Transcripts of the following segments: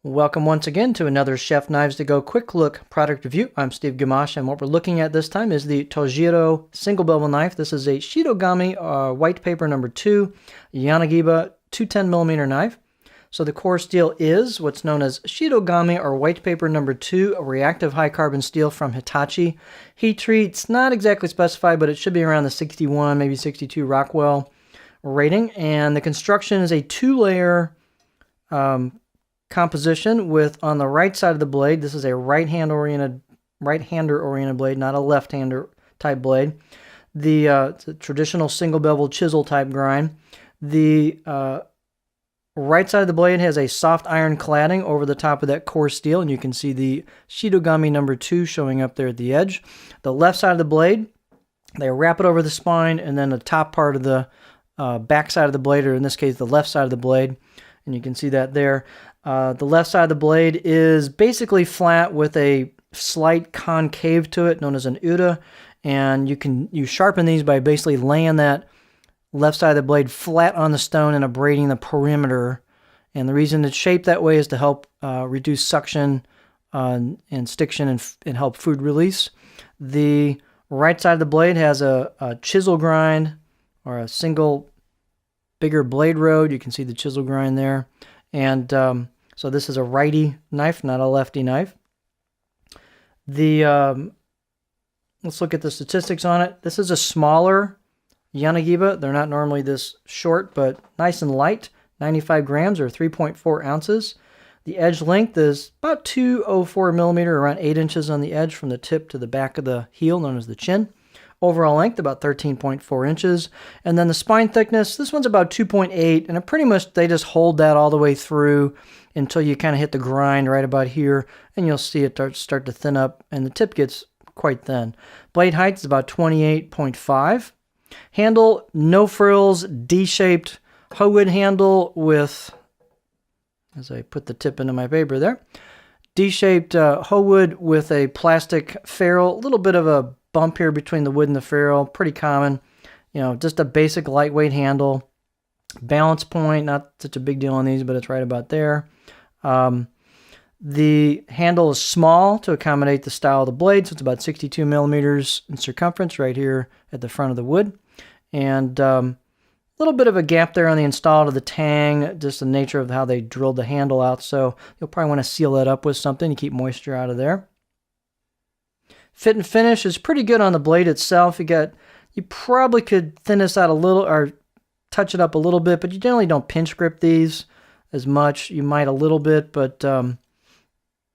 Welcome once again to another Chef Knives to Go quick look product review. I'm Steve Gamache, and what we're looking at this time is the Tojiro single bevel knife. This is a Shirogami white paper number 2 Yanagiba 210mm knife. So the core steel is what's known as Shirogami or white paper number 2, a reactive high carbon steel from Hitachi. Heat treat's not exactly specified, but it should be around the 61, maybe 62 Rockwell rating. And the construction is a 2-layer composition with, on the right side of the blade, this is a right-hander oriented blade, not a left-hander type blade. It's a traditional single bevel chisel type grind. The right side of the blade has a soft iron cladding over the top of that core steel, and you can see the Shirogami number 2 showing up there at the edge. The left side of the blade, they wrap it over the spine, and then the top part of the back side of the blade, or in this case the left side of the blade, and you can see that there. The left side of the blade is basically flat with a slight concave to it, known as an uda, and you sharpen these by basically laying that left side of the blade flat on the stone and abrading the perimeter. And the reason it's shaped that way is to help reduce suction and stiction and help food release. The right side of the blade has a chisel grind, or a single bigger blade road. You can see the chisel grind there. And so this is a righty knife, not a lefty knife. Let's look at the statistics on it. This is a smaller Yanagiba. They're not normally this short, but nice and light. 95 grams or 3.4 ounces. The edge length is about 204 millimeter, around 8 inches on the edge from the tip to the back of the heel, known as the chin. Overall length about 13.4 inches. And then the spine thickness, this one's about 2.8, and it pretty much, they just hold that all the way through until you kind of hit the grind right about here, and you'll see it start to thin up, and the tip gets quite thin. Blade height is about 28.5. Handle, no frills, D-shaped hoe wood handle with, as I put the tip into my paper there, D-shaped hoe wood with a plastic ferrule, a little bit of a bump here between the wood and the ferrule, pretty common. You know, just a basic lightweight handle. Balance point, not such a big deal on these, but it's right about there. The handle is small to accommodate the style of the blade, so it's about 62 millimeters in circumference right here at the front of the wood. And a little bit of a gap there on the install of the tang, just the nature of how they drilled the handle out, so you'll probably want to seal that up with something to keep moisture out of there. Fit and finish is pretty good on the blade itself. You probably could thin this out a little or touch it up a little bit, but you generally don't pinch grip these as much. You might a little bit, but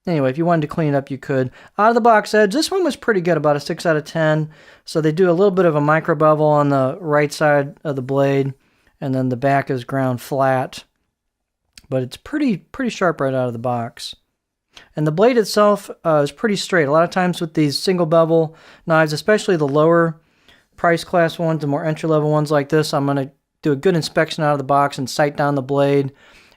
anyway, if you wanted to clean it up, you could. Out of the box edge, this one was pretty good, about a 6 out of 10. So they do a little bit of a micro bevel on the right side of the blade, and then the back is ground flat. But it's pretty sharp right out of the box. And the blade itself is pretty straight. A lot of times with these single bevel knives, especially the lower price class ones, the more entry-level ones like this, I'm going to do a good inspection out of the box and sight down the blade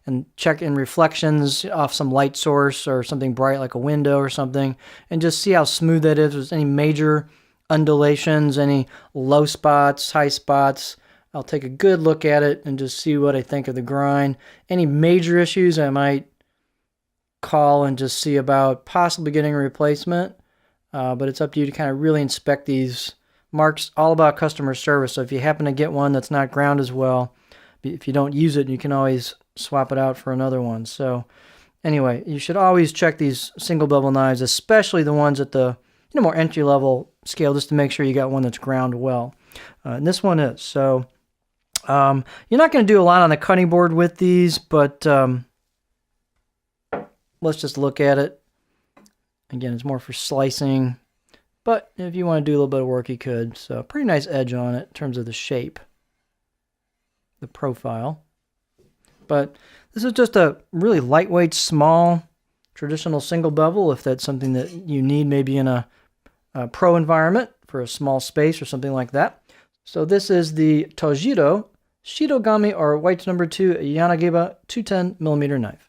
and check in reflections off some light source or something bright like a window or something, and just see how smooth that is. If there's any major undulations, any low spots, high spots, I'll take a good look at it and just see what I think of the grind. Any major issues, I might call and just see about possibly getting a replacement, but it's up to you to kind of really inspect these. Mark's all about customer service, so if you happen to get one that's not ground as well, if you don't use it, you can always swap it out for another one. So anyway, you should always check these single bevel knives, especially the ones at the more entry level scale, just to make sure you got one that's ground well. And this one is. So you're not going to do a lot on the cutting board with these, but let's just look at it. Again, it's more for slicing, but if you want to do a little bit of work, you could. So pretty nice edge on it in terms of the shape, the profile. But this is just a really lightweight, small, traditional single bevel, if that's something that you need maybe in a pro environment for a small space or something like that. So this is the Tojiro Shirogami or white number 2 Yanagiba 210mm knife.